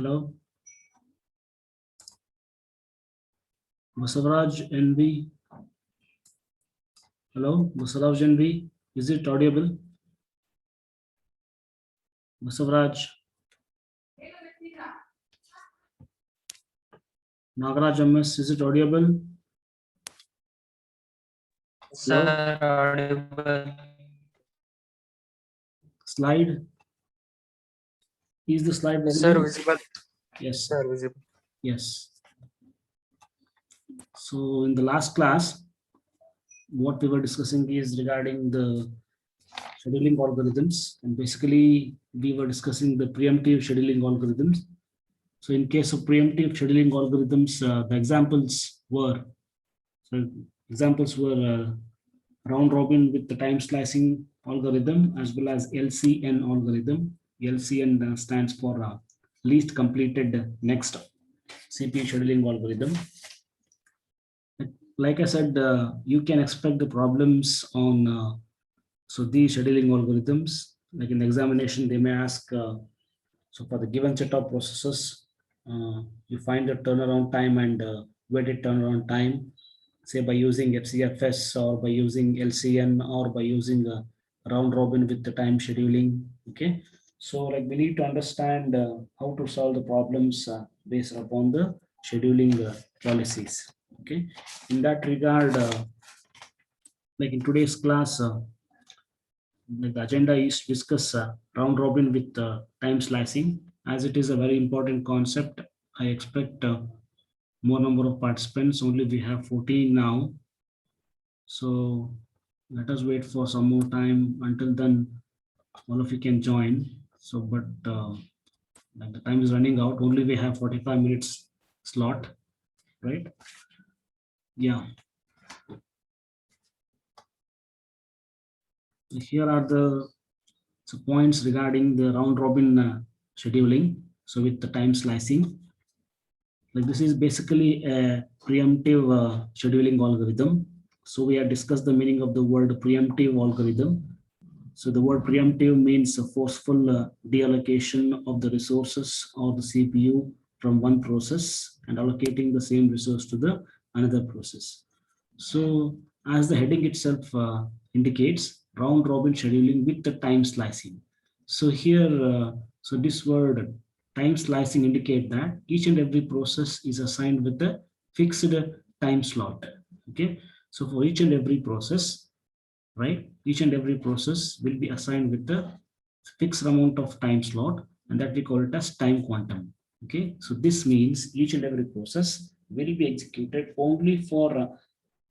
Hello, Basavaraj NV. Hello, Basavaraj NV. Is it audible? Basavaraj, Nagaraj MS, is it audible? Hello? Sir, audible. Slide. Is the slide Sir, visible? visible. Yes. Sir, visible. Yes. So in the last class, what we were discussing is regarding the scheduling algorithms, and basically we were discussing the preemptive scheduling algorithms. So in case of preemptive scheduling algorithms, the examples were round robin with the time slicing algorithm as well as LCN algorithm. LCN stands for least completed next CPU scheduling algorithm. Like I said, you can expect the problems on these scheduling algorithms. Like in the examination, they may ask, so for the given set of processes, you find the turnaround time and weighted turnaround time, say by using FCFS or by using LCN or by using a round robin with the time scheduling. Okay, so like we need to understand how to solve the problems based upon the scheduling policies. Okay, in that regard, like in today's class, the agenda is to discuss round robin with time slicing, as it is a very important concept. I expect more number of participants. Only we have 14 now, so let us wait for some more time. Until then, all of you can join. So, but like the time is running out. Only we have 45 minutes slot, right? Yeah. Here are the points regarding the round robin scheduling. So with the time slicing, like this is basically a preemptive scheduling algorithm. So we have discussed the meaning of the word preemptive algorithm. So the word preemptive means a forceful deallocation of the resources or the CPU from one process and allocating the same resource to the another process. So as the heading itself indicates, round robin scheduling with the time slicing. So here, so this word time slicing indicate that each and every process is assigned with a fixed time slot. Okay, so for each and every process, right, each and every process will be assigned with the fixed amount of time slot, and that we call it as time quantum. Okay, so this means each and every process will be executed only for a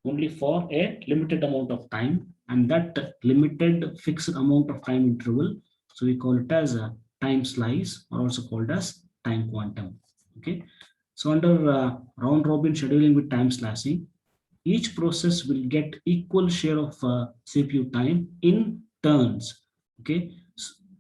limited amount of time, and that limited fixed amount of time interval, so we call it as a time slice, or also called as time quantum. Okay, so under round robin scheduling with time slicing, each process will get equal share of CPU time in turns. Okay,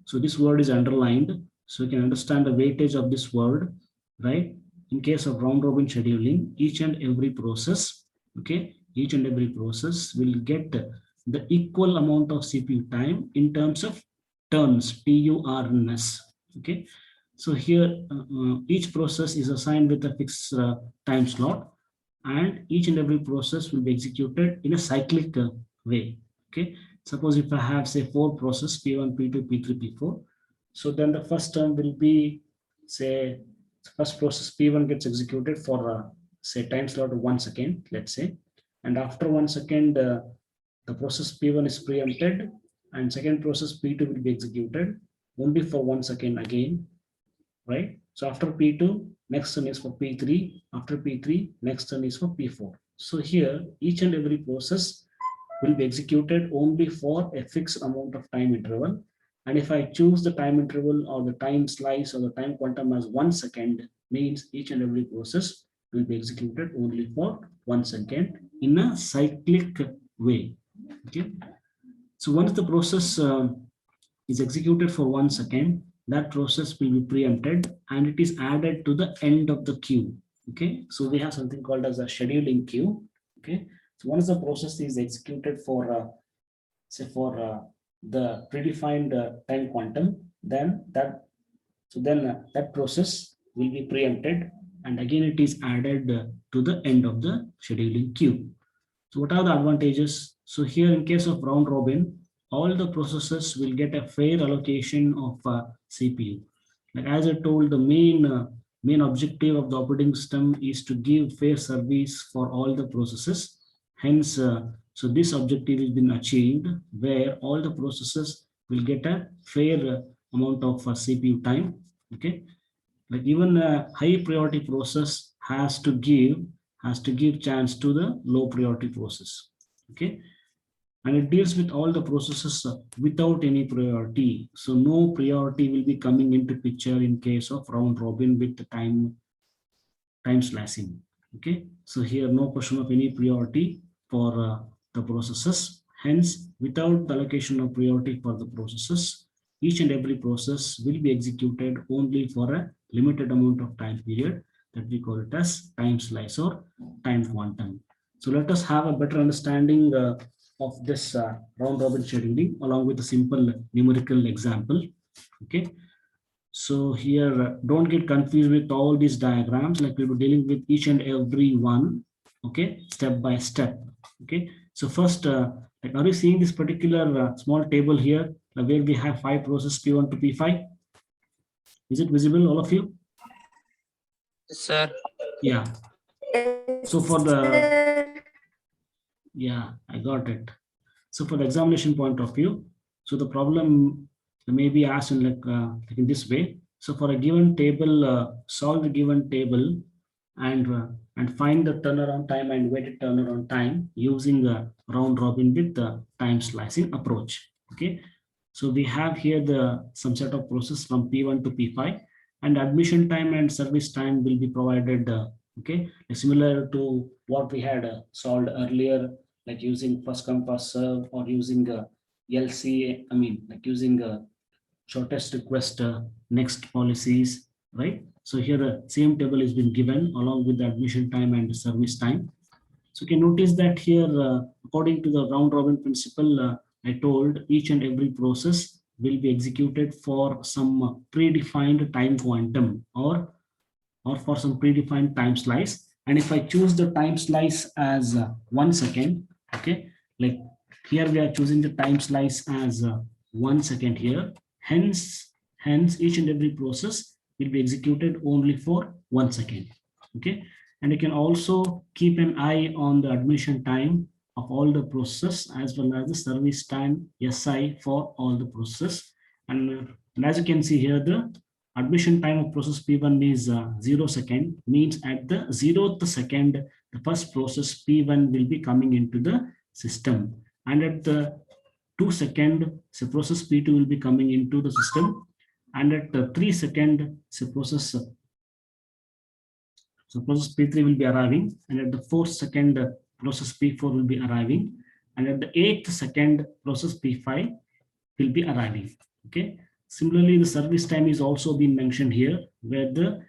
so this word is underlined, so you can understand the weightage of this word, right? In case of round robin scheduling, each and every process, okay, each and every process will get the equal amount of CPU time in terms of turns, TURNS. Okay, so here each process is assigned with a fixed time slot, and each and every process will be executed in a cyclic way. Okay, suppose if I have say four process P1, P2, P3, P4, so then the first term will be, say, first process P1 gets executed for say time slot of 1 second, let's say, and after 1 second the process P1 is preempted, and second process P2 will be executed only for 1 second again, right? So after P2, next turn is for P3. After P3, next turn is for P4. So here, each and every process will be executed only for a fixed amount of time interval. And if I choose the time interval or the time slice or the time quantum as 1 second, means each and every process will be executed only for 1 second in a cyclic way. Okay. So once the process is executed for 1 second, that process will be preempted and it is added to the end of the queue. Okay, so we have something called as a scheduling queue. Okay, so once the process is executed for say for the predefined time quantum, then that process will be preempted, and again it is added to the end of the scheduling queue. So what are the advantages? So here in case of round robin, all the processes will get a fair allocation of CPU. Like as I told, the main objective of the operating system is to give fair service for all the processes. Hence, so this objective has been achieved where all the processes will get a fair amount of CPU time. Okay, like even a high priority process has to give chance to the low priority process. Okay, and it deals with all the processes without any priority. So no priority will be coming into picture in case of round robin with the time slicing. Okay, so here no question of any priority for the processes. Hence, without the allocation of priority for the processes, each and every process will be executed only for a limited amount of time period, that we call it as time slice or time quantum. So let us have a better understanding of this round robin scheduling along with a simple numerical example. Okay, so here, don't get confused with all these diagrams. Like we'll be dealing with each and every one, okay, step by step. Okay, so first, like, are you seeing this particular small table here where we have 5 processes P1 to P5? Is it visible, all of you? Sir. Yeah. So for the, yeah, I got it. So for the examination point of view, so the problem may be asked in like in this way. So for a given table, solve the given table and find the turnaround time and weighted turnaround time using the round robin with the time slicing approach. Okay, so we have here the some set of process from P1 to P5, and admission time and service time will be provided. Okay, similar to what we had solved earlier, like using first come first serve or using LCA. I mean, like using shortest request next policies, right? So here the same table has been given along with the admission time and the service time. So you can notice that here, according to the round robin principle, I told each and every process will be executed for some predefined time quantum or for some predefined time slice. And if I choose the time slice as 1 second, okay, like here we are choosing the time slice as 1 second here. Hence each and every process will be executed only for 1 second. Okay, and you can also keep an eye on the admission time of all the processes as well as the service time SI for all the processes. And as you can see here, the admission time of process P1 is 0 second, means at the 0th second, the first process P1 will be coming into the system. And at the 2 second, so process P2 will be coming into the system. And at the 3 second, so process P3 will be arriving. And at the 4th second, process P4 will be arriving. And at the 8th second, process P5 will be arriving. Okay. Similarly, the service time is also being mentioned here, where the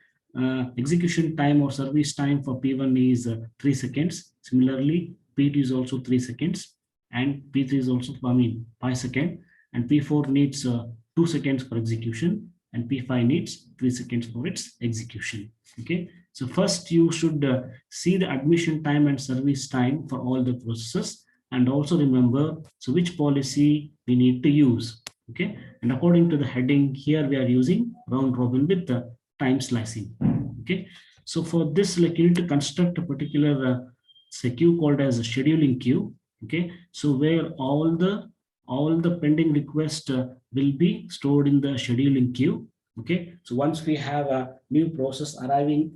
execution time or service time for P1 is 3 seconds. Similarly, P2 is also 3 seconds, and P3 is also 5 seconds, and P4 needs 2 seconds for execution, and P5 needs 3 seconds for its execution. Okay, so first you should see the admission time and service time for all the processes, and also remember so which policy we need to use. Okay, and according to the heading here, we are using round robin with the time slicing. Okay, so for this, like you need to construct a particular say queue called as a scheduling queue. Okay, so where all the pending requests will be stored in the scheduling queue. Okay, so once we have a new process arriving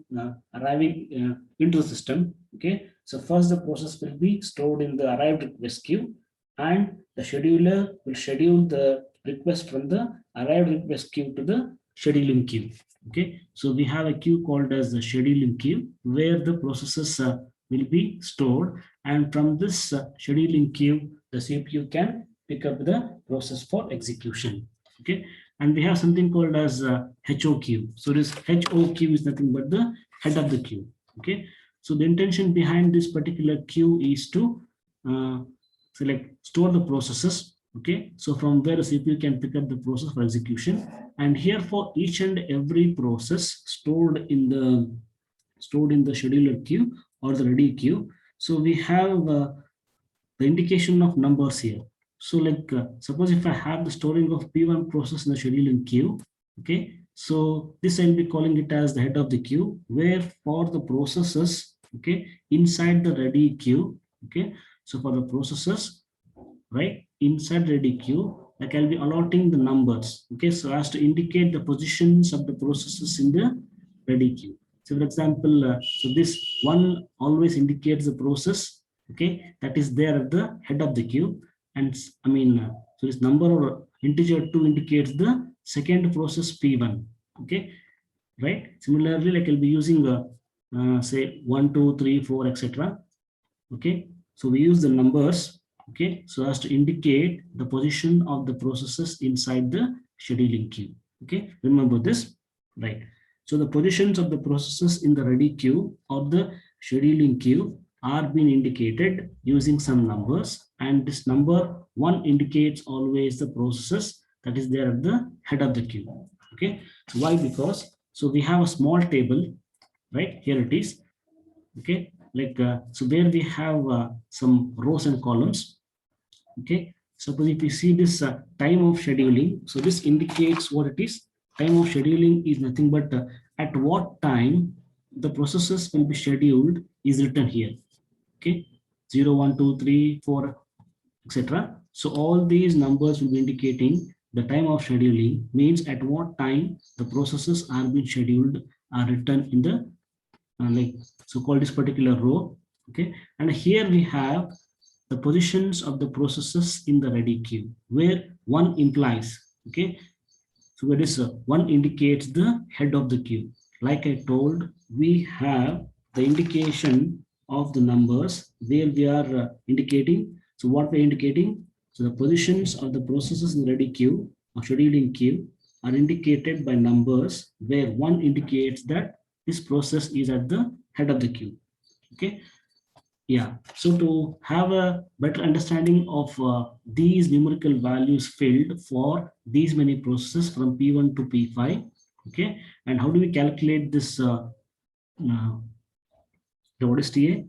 into the system, okay, so first the process will be stored in the arrived request queue, and the scheduler will schedule the request from the arrived request queue to the scheduling queue. Okay, so we have a queue called as the scheduling queue where the processes will be stored, and from this scheduling queue, the CPU can pick up the process for execution. Okay, and we have something called as HOQ. So this HOQ is nothing but the head of the queue. Okay, so the intention behind this particular queue is to store the processes Okay, so from where the CPU can pick up the process for execution, and here for each and every process stored in the scheduler queue or the ready queue. So we have the indication of numbers here. So like suppose if I have the storing of P1 process in the scheduling queue, okay, so this I'll be calling it as the head of the queue, where for the processes, okay, inside the ready queue, okay, so for the processes, right, inside ready queue, like I'll be allotting the numbers, okay, so as to indicate the positions of the processes in the ready queue. So for example, so this one always indicates the process, okay, that is there at the head of the queue, and so this number or integer 2 indicates the second process P1, okay, right. Similarly, like I'll be using say 1 2 3 4 etc. Okay, so we use the numbers, okay, so as to indicate the position of the processes inside the scheduling queue. Okay, remember this, right? So the positions of the processes in the ready queue or the scheduling queue are being indicated using some numbers, and this number 1 indicates always the processes that is there at the head of the queue. Okay, so why? Because so we have a small table, right? Here it is. Okay, like so there we have some rows and columns. Okay, suppose if you see this time of scheduling, so this indicates what it is. Time of scheduling is nothing but at what time the processes will be scheduled is written here. Okay, 0 1 2 3 4 etc. So all these numbers will be indicating the time of scheduling, means at what time the processes are being scheduled are written in the like so called this particular row. Okay, and here we have the positions of the processes in the ready queue, where 1 implies, okay, so where this 1 indicates the head of the queue. Like I told, we have the indication of the numbers where we are indicating. So what we're indicating, so the positions of the processes in the ready queue or scheduling queue are indicated by numbers, where 1 indicates that this process is at the head of the queue. Okay, yeah, so to have a better understanding of these numerical values filled for these many processes from P1 to P5, okay, and how do we calculate this uh, the what is TA,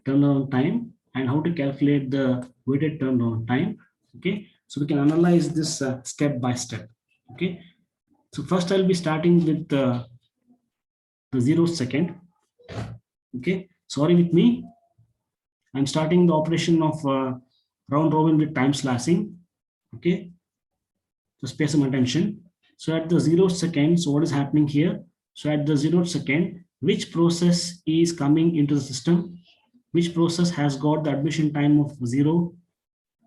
turnaround time, and how to calculate the weighted turnaround time, okay, so we can analyze this step by step. Okay, so first I'll be starting with the 0 second. Okay, sorry with me, I'm starting the operation of round robin with time slashing. Okay, just pay some attention. So at the 0 second, so what is happening here? So at the 0 second, which process is coming into the system? Which process has got the admission time of 0?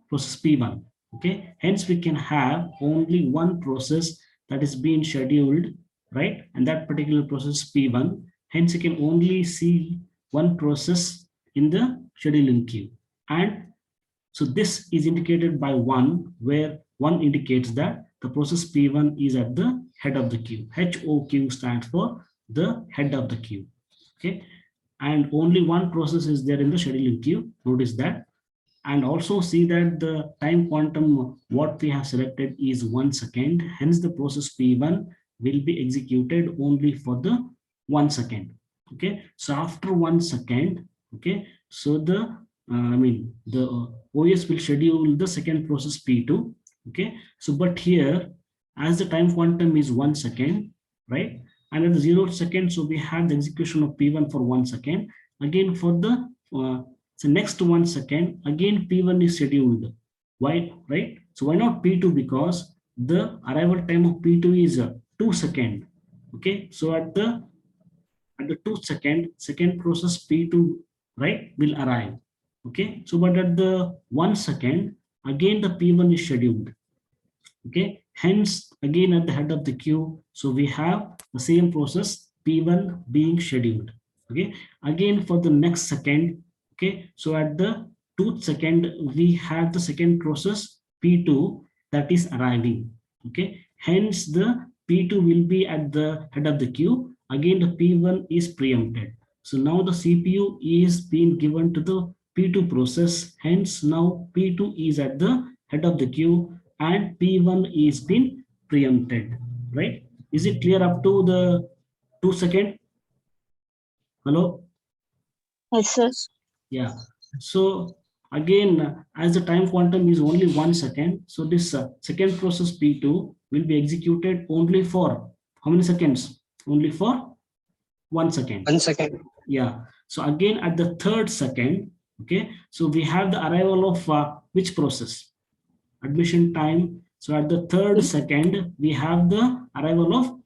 Process P1. Okay, hence we can have only one process that is being scheduled, right? And that particular process P1. Hence you can only see one process in the scheduling queue. And so this is indicated by 1, where 1 indicates that the process P1 is at the head of the queue. HOQ stands for the head of the queue. Okay, and only one process is there in the scheduling queue. Notice that. And also see that the time quantum what we have selected is 1 second. Hence the process P1 will be executed only for the 1 second. Okay, so after 1 second, okay, so the the OS will schedule the second process P2. Okay, so but here as the time quantum is 1 second, right, and at the 0 second, so we have the execution of P1 for 1 second. Again for the so next 1 second, again P1 is scheduled. Why, right? So why not P2? Because the arrival time of P2 is 2 second. Okay, so at the 2 second, second process P2, right, will arrive. Okay, so but at the 1 second, again the P1 is scheduled. Okay, hence again at the head of the queue, so we have the same process P1 being scheduled. Okay, again for the next second, okay, so at the 2nd second we have the second process P2 that is arriving. Okay, hence the P2 will be at the head of the queue. Again the P1 is preempted. So now the CPU is being given to the P2 process, hence now P2 is at the head of the queue, and P1 is been preempted, right? Is it clear up to the 2 second? Hello? Yes, sir. Yeah. So again, as the time quantum is only 1 second, so this second process P2 will be executed only for how many seconds? Only for 1 second. 1 second. Yeah. So again, at the third second, okay, so we have the arrival of which process? Admission time. So at the third second, we have the arrival of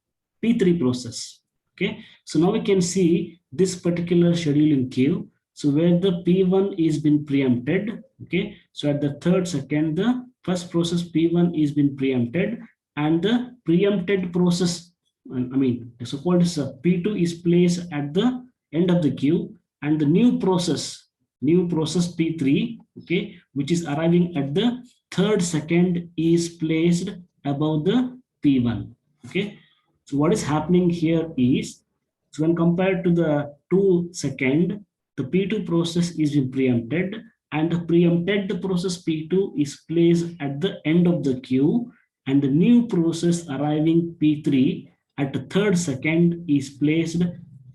P3 process. Okay. So now we can see this particular scheduling queue. So where the P1 is been preempted. Okay. So at the third second, the first process P1 is been preempted, and the preempted process, I mean, the so-called P2 is placed at the end of the queue, and the new process P3, okay, which is arriving at the third second, is placed above the P1. Okay, so what is happening here is, so when compared to the 2 second, the P2 process is being preempted, and the preempted process P2 is placed at the end of the queue, and the new process arriving P3 at the third second is placed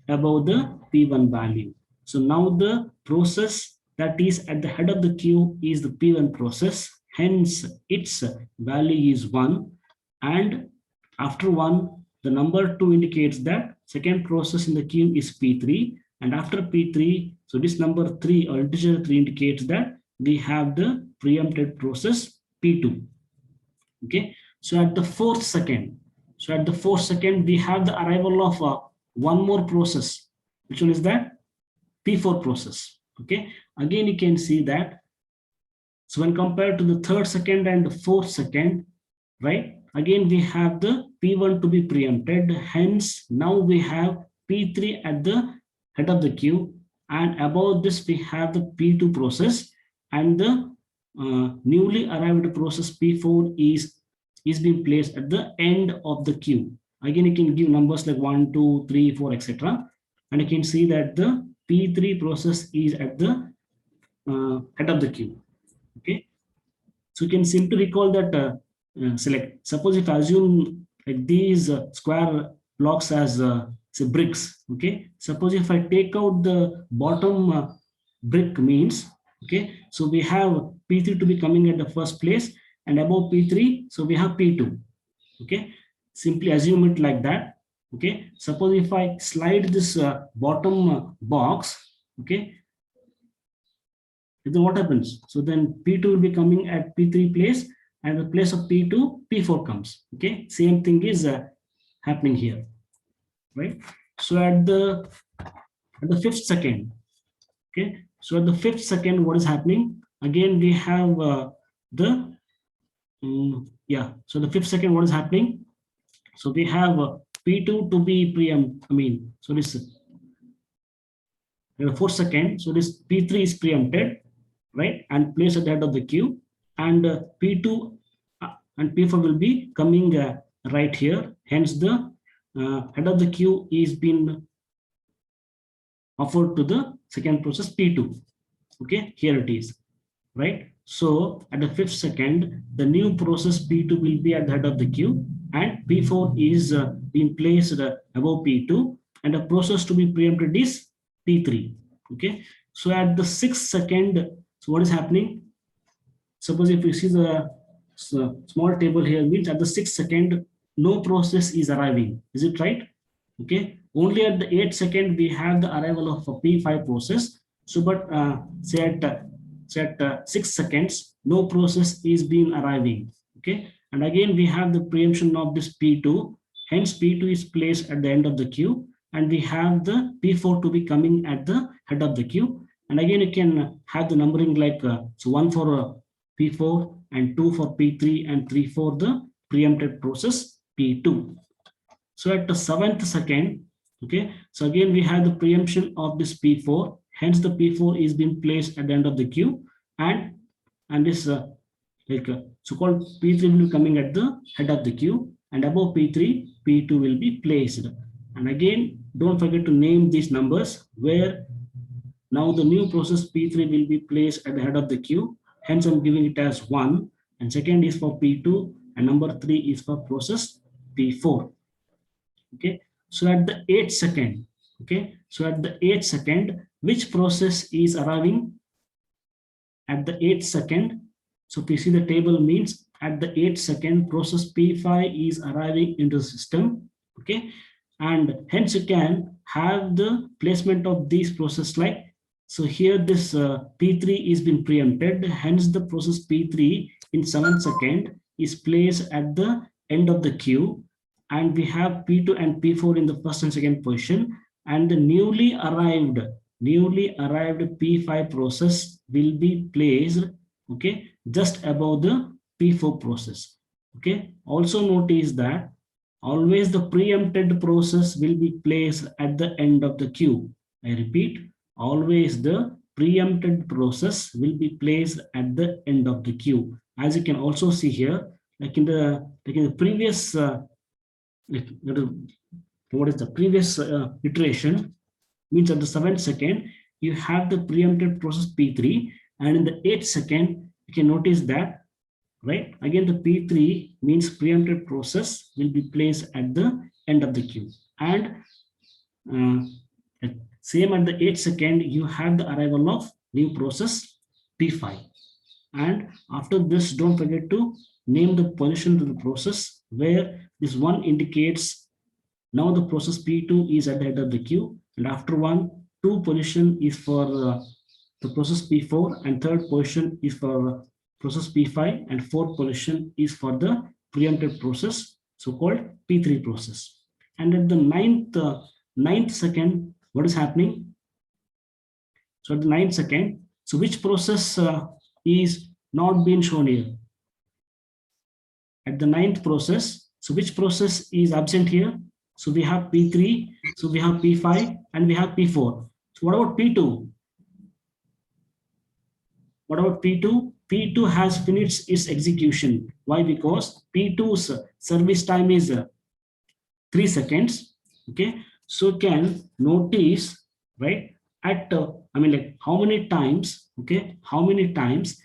above the P1 value. So now the process that is at the head of the queue is the P1 process, hence its value is 1, and after 1, the number 2 indicates that second process in the queue is P3, and after P3, so this number 3 or integer 3 indicates that we have the preempted process P2. Okay, so at the fourth second, we have the arrival of one more process. Which one is that? P4 process. Okay, again you can see that, so when compared to the third second and the fourth second, right, again we have the P1 to be preempted, hence now we have P3 at the head of the queue, and above this we have the P2 process, and the newly arrived process P4 is being placed at the end of the queue. Again, you can give numbers like 1, 2, 3, 4, etc. And you can see that the P3 process is at the head of the queue. Okay, so you can simply recall that select. Suppose if I assume like these square blocks as say bricks. Okay, suppose if I take out the bottom brick means, okay, so we have P3 to be coming at the first place, and above P3, so we have P2. Okay, simply assume it like that. Okay, suppose if I slide this bottom box, okay, then what happens? So then P2 will be coming at P3 place, and the place of P2, P4 comes. Okay, same thing is happening here, right? So at the fifth second, okay, so at the fifth second, what is happening? Again, we have so the fifth second, what is happening? So we have P2 to be preempt. I mean, so this the fourth second, so this P3 is preempted, right, and placed at the head of the queue, and P2 and P4 will be coming right here. Hence, the head of the queue is being offered to the second process P2. Okay, here it is, right? So at the fifth second, the new process P2 will be at the head of the queue, and P4 is being placed above P2, and the process to be preempted is P3. Okay, so at the sixth second, so what is happening? Suppose if you see the small table here, means at the sixth second, no process is arriving. Is it right? Okay, only at the 8th second we have the arrival of a P5 process. So, but say at 6 seconds, no process is being arriving. Okay, and again we have the preemption of this P2. Hence, P2 is placed at the end of the queue, and we have the P4 to be coming at the head of the queue. And again, you can have the numbering like so 1 for P4 and 2 for P3 and 3 for the preempted process P2. So at the 7th second, okay, so again we have the preemption of this P4. Hence, the P4 is being placed at the end of the queue, and this so-called P3 will be coming at the head of the queue, and above P3, P2 will be placed. And again, don't forget to name these numbers, where now the new process P3 will be placed at the head of the queue. Hence, I'm giving it as 1, and second is for P2, and number 3 is for process P4. Okay, so at the 8th second, okay, so at the 8th second, which process is arriving at the 8th second? So if you see the table, means at the 8th second, process P5 is arriving into the system. Okay, and hence you can have the placement of these process like, so here this P3 is been preempted, hence the process P3 in 7th second is placed at the end of the queue, and we have P2 and P4 in the first and second position, and the newly arrived P5 process will be placed, okay, just above the P4 process. Okay, also notice that always the preempted process will be placed at the end of the queue. I repeat, always the preempted process will be placed at the end of the queue. As you can also see here, like in the previous what is the previous iteration, means at the 7th second you have the preempted process P3, and in the 8th second you can notice that, right, again the P3 means preempted process will be placed at the end of the queue, and same at the 8th second you have the arrival of new process P5. And after this, don't forget to name the position to the process, where this one indicates now the process P2 is at the head of the queue, and after 2 position is for the process P4, and 3rd position is for process P5, and 4th position is for the preempted process, so-called P3 process. And at the 9th second, what is happening? So at the 9th second, so which process is not being shown here? At the 9th process, so which process is absent here? So we have P3, so we have P5, and we have P4. So what about P2? What about P2? P2 has finished its execution. Why? Because P2's service time is 3 seconds. Okay, so can notice, right, at like how many times, okay, how many times,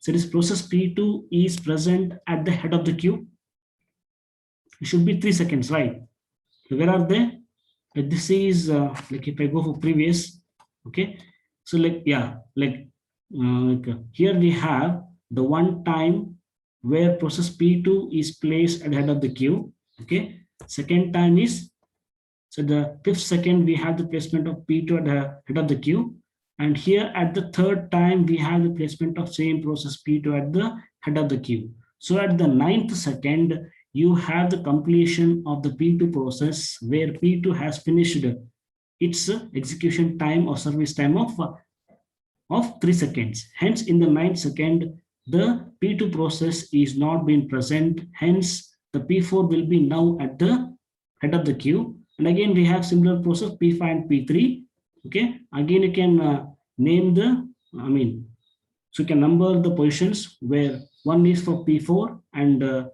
so this process P2 is present at the head of the queue? It should be 3 seconds, right? So where are they? Like this is like if I go for previous, okay, so like, yeah, like here we have the one time where process P2 is placed at the head of the queue. Okay, second time is, so the 5th second we have the placement of P2 at the head of the queue, and here at the 3rd time we have the placement of same process P2 at the head of the queue. So at the 9th second you have the completion of the P2 process, where P2 has finished its execution time or service time of 3 seconds. Hence in the 9th second the P2 process is not being present, hence the P4 will be now at the head of the queue. And again we have similar process P5 and P3. Okay, again you can name the, so you can number the positions, where one is for P4, and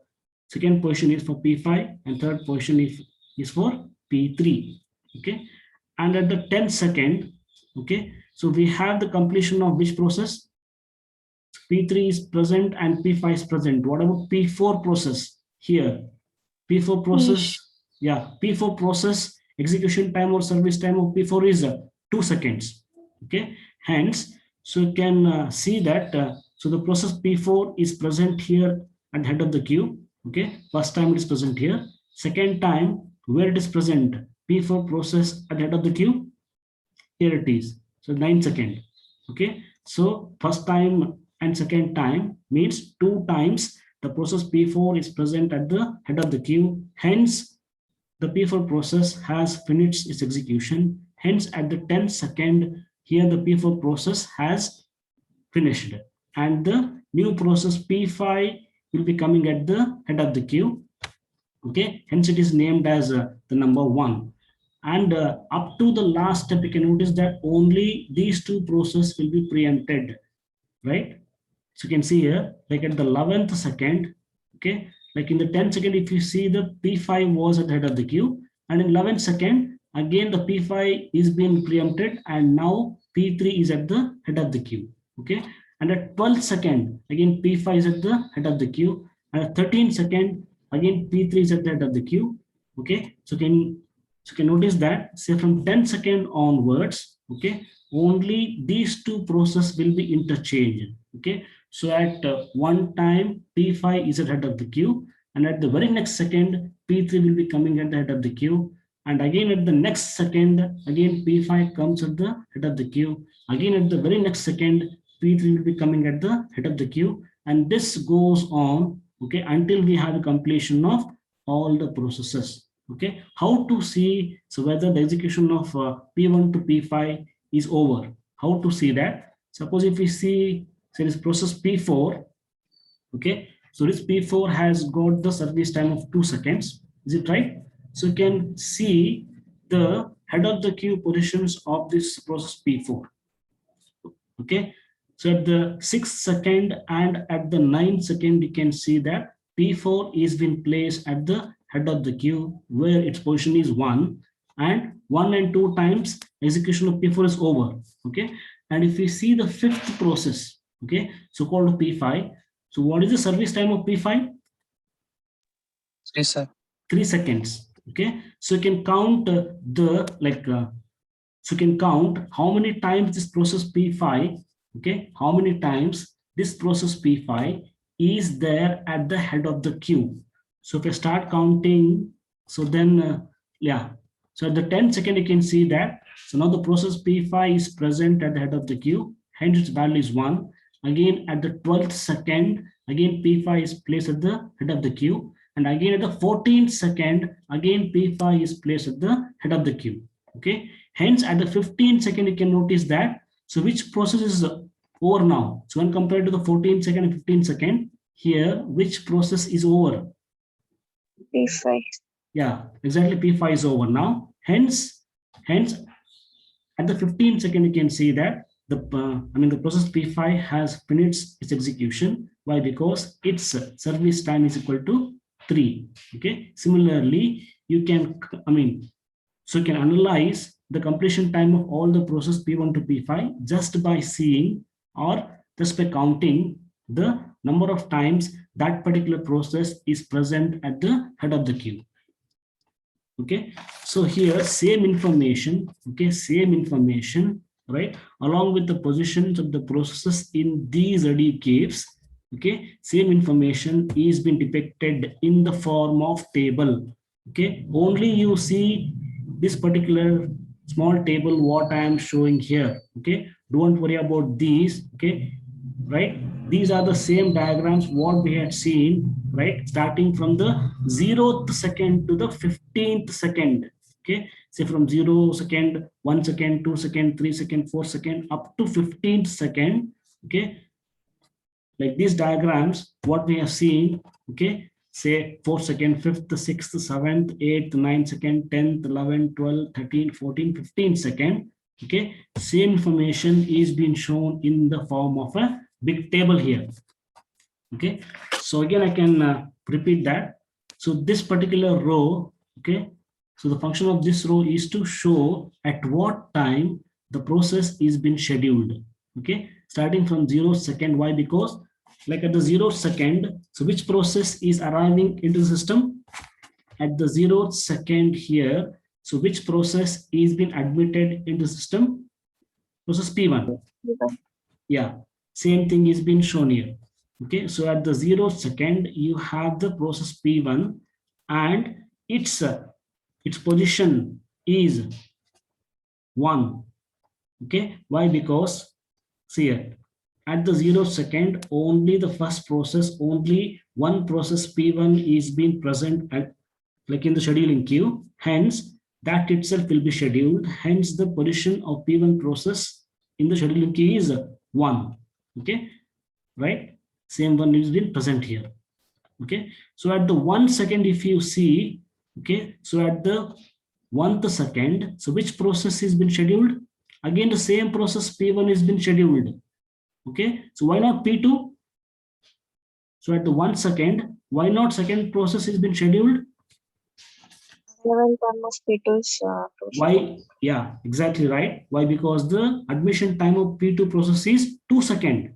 second position is for P5, and 3rd position is for P3. Okay, and at the 10th second, okay, so we have the completion of which process? P3 is present and P5 is present. What about P4 process here? P4 process, yeah, P4 process execution time or service time of P4 is 2 seconds. Okay, hence, so you can see that so the process P4 is present here at the head of the queue. Okay, first time it is present here. Second time, where it is present? P4 process at the head of the queue. Here it is. So 9 second. Okay, so first time and second time means 2 times the process P4 is present at the head of the queue. Hence, the P4 process has finished its execution. Hence, at the 10th second, here the P4 process has finished, and the new process P5 will be coming at the head of the queue. Okay, hence it is named as the number 1. And up to the last step, you can notice that only these 2 processes will be preempted, right? So you can see here, like at the 11th second, okay, like in the 10th second, if you see the P5 was at the head of the queue, and in 11th second, again the P5 is being preempted, and now P3 is at the head of the queue. Okay, And at 12th second, again P5 is at the head of the queue. And at 13th second, again P3 is at the head of the queue. Okay, so can notice that, say from 10 second onwards, okay, only these two processes will be interchanged. Okay, so at one time P5 is at head of the queue, and at the very next second P3 will be coming at the head of the queue, and again at the next second again P5 comes at the head of the queue. Again at the very next second P3 will be coming at the head of the queue, and this goes on, okay, until we have a completion of all the processes. Okay, how to see so whether the execution of P1 to P5 is over? How to see that? Suppose if we see, say this process P4, okay, so this P4 has got the service time of 2 seconds. Is it right? So you can see the head of the queue positions of this process P4. Okay, so at the 6th second and at the 9th second, you can see that P4 is being placed at the head of the queue where its position is 1, and 1 and 2 times execution of P4 is over. Okay, and if we see the 5th process, okay, so called P5. So what is the service time of P5? 3, sir. 3 seconds. Okay, so you can count so you can count how many times this process P5, okay, how many times this process P5 is there at the head of the queue. So if I start counting, so then so at the 10th second you can see that, so now the process P5 is present at the head of the queue, hence its value is 1. Again at the 12th second, again P5 is placed at the head of the queue, and again at the 14th second, again P5 is placed at the head of the queue. Okay, hence at the 15th second you can notice that, so which process is over now? So when compared to the 14th second and 15th second, here which process is over? P5. Yeah, exactly, P5 is over now. Hence at the 15th second you can see that the process P5 has finished its execution. Why? Because its service time is equal to 3. Okay, similarly you can so you can analyze the completion time of all the process P1 to P5 just by seeing or just by counting the number of times that particular process is present at the head of the queue. Okay, so here same information, okay, same information, right, along with the positions of the processes in these ready caves, okay, same information is being depicted in the form of table. Okay, only you see this particular small table what I am showing here. Okay, don't worry about these. Okay, right, these are the same diagrams what we had seen, right, starting from the 0th second to the 15th second. Okay, say from 0 second, 1 second, 2 second, 3 second, 4 second, up to 15th second. Okay, like these diagrams what we have seen. Okay, say 4th second, 5th, 6th, 7th, 8th, 9th second, 10th, 11th, 12th, 13th, 14th, 15th second. Okay, same information is being shown in the form of a big table here. Okay, so again I can repeat that. So this particular row, okay, so the function of this row is to show at what time the process is being scheduled. Okay, starting from 0th second. Why? Because like at the 0th second, so which process is arriving into the system? At the 0th second here, so which process is being admitted into the system? Process P1. Yeah, same thing is being shown here. Okay, so at the 0th second you have the process P1 and its position is 1. Okay, why? Because see here, at the 0th second only the first process, only one process P1 is being present at like in the scheduling queue, hence that itself will be scheduled, hence the position of P1 process in the scheduling queue is 1. Okay, right, same one is been present here. Okay, so at the 1 second if you see, okay, so at the 1th second, so which process is been scheduled? Again the same process P1 is been scheduled. Okay, so why not P2? So at the 1 second, why not second process is been scheduled? 11th one must be to Why? Yeah, exactly right. Why? Because the admission time of P2 process is 2 seconds.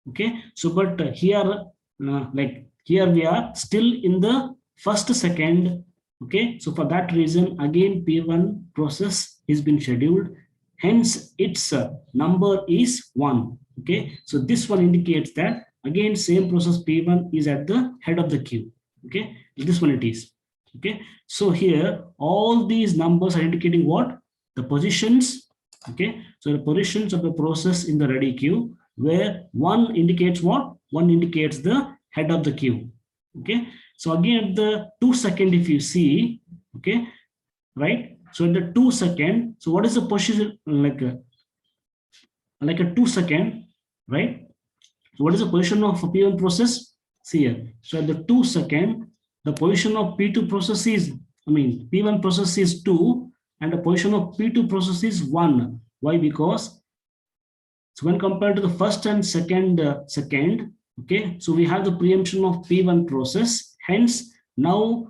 Okay, so but here like here we are still in the first second. Okay, so for that reason again P1 process is been scheduled, hence its number is 1. Okay, so this one indicates that again same process P1 is at the head of the queue. Okay, this one it is. Okay, so here all these numbers are indicating what? The positions. Okay, so the positions of the process in the ready queue, where one indicates what? One indicates the head of the queue. Okay, so again at the 2 second, if you see, okay, right? So at the 2 second, so what is the position like a 2 second, right? So what is the position of P1 process? See here. So at the 2 second, the position of P2 process is, P1 process is 2, and the position of P2 process is 1. Why? Because so when compared to the first and second, okay, so we have the preemption of P1 process. Hence, now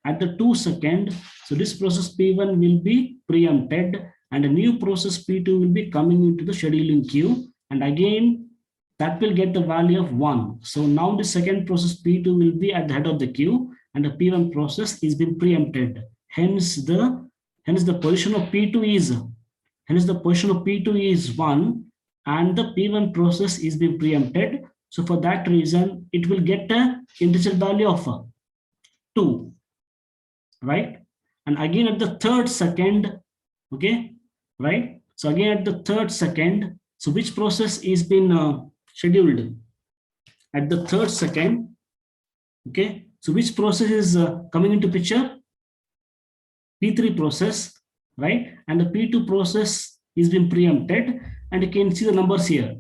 at the 2 second, so this process P1 will be preempted, and a new process P2 will be coming into the scheduling queue, and again that will get the value of 1. So now the second process P2 will be at the head of the queue, and the P1 process is been preempted. Hence the position of P2 is 1, and the P1 process is being preempted. So for that reason, it will get a integer value of 2, right? And again at the 3rd second, okay, right? So again at the 3rd second, so which process is been scheduled? At the 3rd second, okay, so which process is coming into picture? P3 process, right? And the P2 process is being preempted, and you can see the numbers here.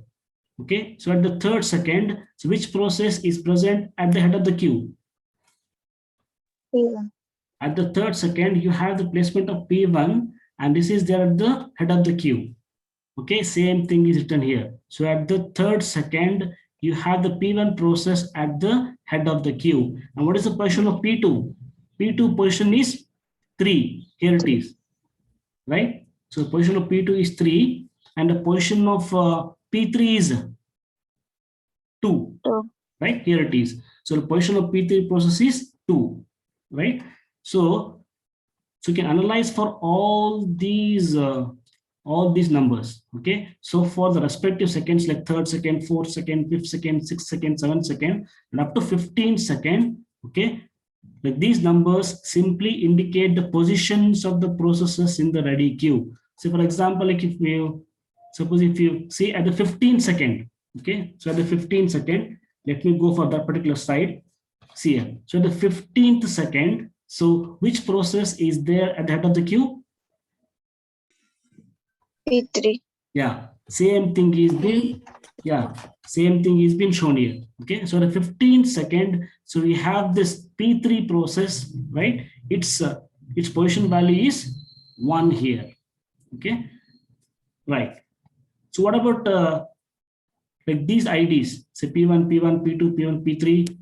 Okay, so at the 3rd second, so which process is present at the head of the queue? P1. At the 3rd second, you have the placement of P1, and this is there at the head of the queue. Okay, same thing is written here. So at the 3rd second, you have the P1 process at the head of the queue. And what is the position of P2? P2 position is 3. Here it is, right? So the position of P2 is 3, and the position of P3 is 2, 2. right? Here it is. So the position of P3 process is 2, right? So you can analyze for all these numbers. Okay, so for the respective seconds like 3rd second, 4th second, 5th second, 6th second, 7th second, and up to 15 second, okay, like these numbers simply indicate the positions of the processes in the ready queue. So for example, like if you see at the 15 second, okay, so at the 15 second, let me go for that particular slide. See here. So at the 15th second, so which process is there at the head of the queue? P3. Yeah, same thing is being shown here. Okay, so the 15th second, so we have this P3 process, right? Its position value is 1 here. Okay, right. So what about like these IDs? Say P1, P1, P2, P1, P3.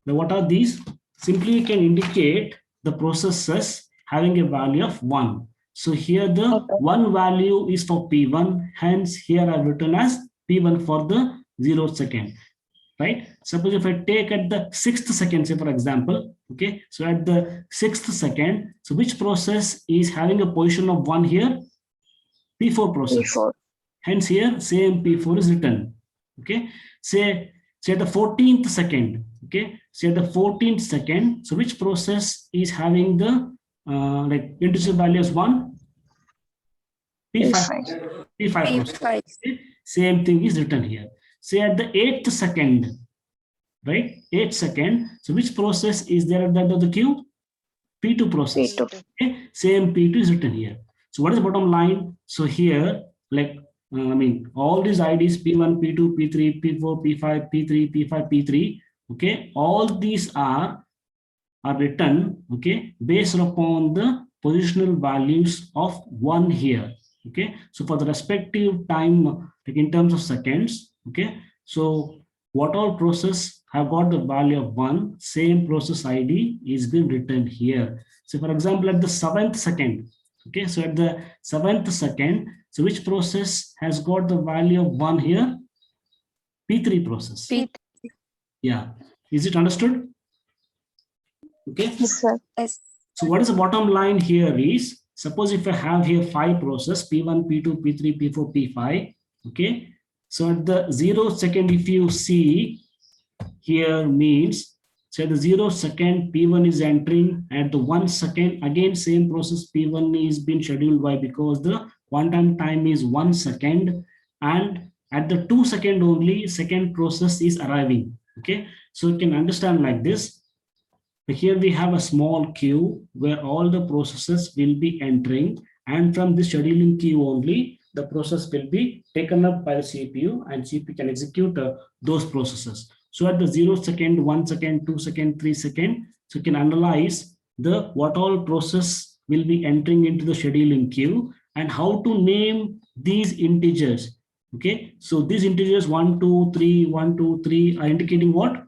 Now what are these? Simply you can indicate the processes having a value of 1. So here the 1 value is for P1, hence here I've written as P1 for the 0th second, right? Suppose if I take at the 6th second, say for example, okay, so at the 6th second, so which process is having a position of 1 here? P4 process. P4. Hence here same P4 is written. Okay, say at the 14th second, okay, say at the 14th second, so which process is having the like integer value as 1? P5. P5 process. Okay? Same thing is written here. Say at the 8th second, right? 8th second, so which process is there at the end of the queue? P2 process. P2. Okay, same P2 is written here. So what is the bottom line? So here, like all these IDs P1, P2, P3, P4, P5, P3, P5, P3. Okay, all these are written, okay, based upon the positional values of 1 here. Okay, so for the respective time, like in terms of seconds, okay, so what all process have got the value of 1, same process ID is being written here. So for example, at the 7th second, okay, so at the 7th second, so which process has got the value of 1 here? P3 process. P3. Yeah. Is it understood? Okay. Yes, sir. Yes. So what is the bottom line here is, suppose if I have here 5 process, P1, P2, P3, P4, P5. Okay. So at the 0 second, if you see here means, say the 0 second P1 is entering, at the 1 second, again same process P1 is being scheduled. Why? Because the quantum time is 1 second, and at the 2 second only second process is arriving. Okay. So you can understand like this. Here we have a small queue where all the processes will be entering, and from this scheduling queue only the process will be taken up by the CPU, and CPU can execute those processes. So at the 0 second, 1 second, 2 second, 3 second, so you can analyze the what all process will be entering into the scheduling queue and how to name these integers. Okay, so these integers 1, 2, 3, 1, 2, 3 are indicating what?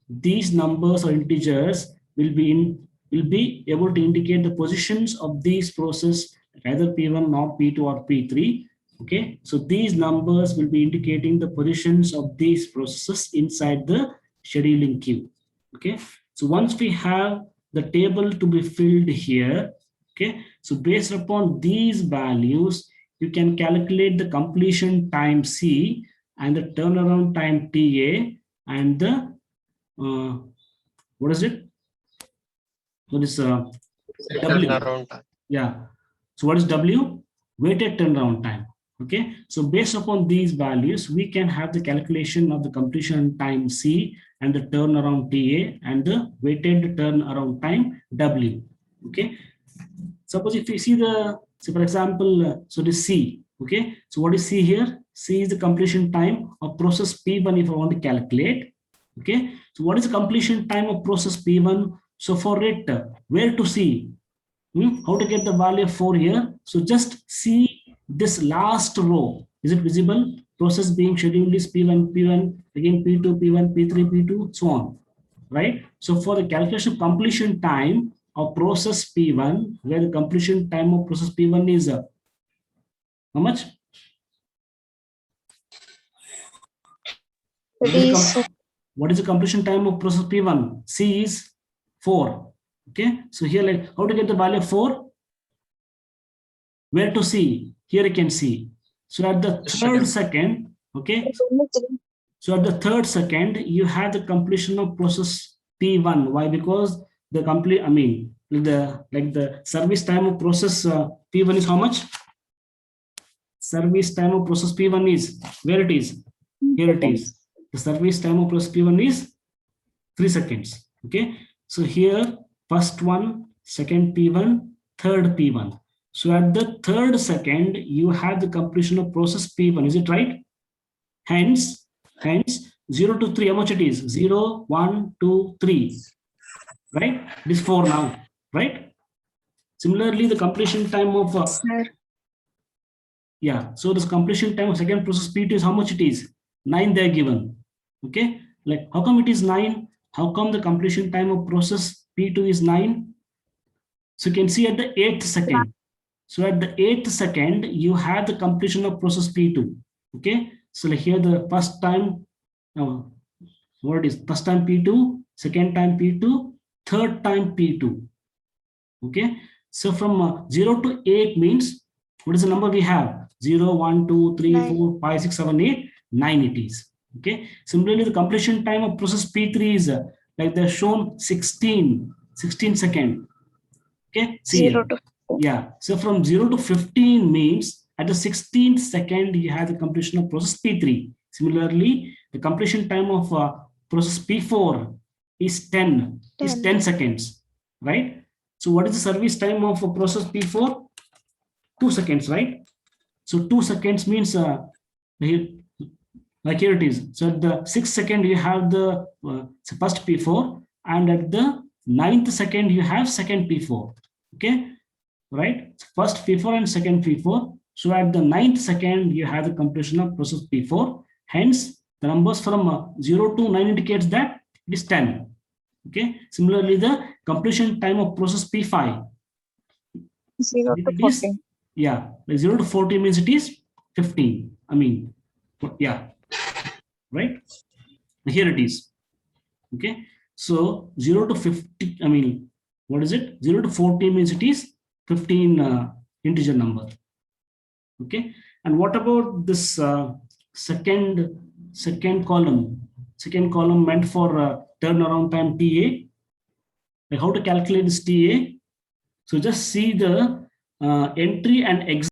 These numbers or integers will be able to indicate the positions of these process, either P1 or P2 or P3. Okay, so these numbers will be indicating the positions of these processes inside the scheduling queue. Okay, so once we have the table to be filled here, okay, so based upon these values, you can calculate the completion time C and the turnaround time TA and the what is it? What is W? Turnaround time. Yeah. So what is W? Weighted turnaround time. Okay. So based upon these values, we can have the calculation of the completion time C and the turnaround TA and the weighted turnaround time W. Okay. Suppose if you see the, so for example, so this C. Okay. So what is C here? C is the completion time of process P1 if I want to calculate. Okay. So what is the completion time of process P1? So for it, where to see? How to get the value of 4 here? So just see this last row. Is it visible? Process being scheduled is P1, P1, again P2, P1, P3, P2, so on. Right? So for the calculation of completion time of process P1, where the completion time of process P1 is how much? What is the completion time of process P1? C is 4. Okay, so here, like, how to get the value of 4? Where to see? Here you can see. So at the third second, okay, so at the third second, you have the completion of process P1. Why? Because the complete, I mean, the service time of process P1 is how much? Service time of process P1 is, where it is? Here it is. The service time of process P1 is 3 seconds. Okay, so here first one, second P1, third P1. So at the third second, you have the completion of process P1. Is it right? Hence 0 to 3, how much it is? 0, 1, 2, 3. Right? It is 4 now. Right? Similarly, the completion time of yeah. So this completion time of second process P2 is how much it is? 9 they are given. Okay. Like how come it is 9? How come the completion time of process P2 is 9? So you can see at the 8th second. So at the 8th second, you have the completion of process P2. Okay. So like here the first time, what is first time P2, second time P2, third time P2. Okay. So from 0 to 8 means, what is the number we have? 0, 1, 2, 3, 4, 5, 6, 7, 8, 9 it is. Okay. Similarly, the completion time of process P3 is like they're shown 16 second. Okay. See, 0 to 15. yeah. So from 0 to 15 means at the 16th second, you have the completion of process P3. Similarly, the completion time of process P4 is 10 seconds, right? So what is the service time of process P4? 2 seconds, right? So 2 seconds means like here it is. So at the 6th second, you have the first P4, and at the 9th second, you have second P4. Okay, right? First P4 and second P4. So at the 9th second, you have the completion of process P4. Hence, the numbers from 0 to 9 indicates that it is 10. Okay. Similarly, the completion time of process P5. 0 to 14. Yeah, like 0 to 40 means it is 15. I mean, yeah. right? Here it is. Okay, so 0 to 50, I mean, what is it? 0 to 40 means it is 15 integer number. Okay, and what about this second column? Second column meant for turnaround time TA. Like how to calculate this TA? So just see the entry and exit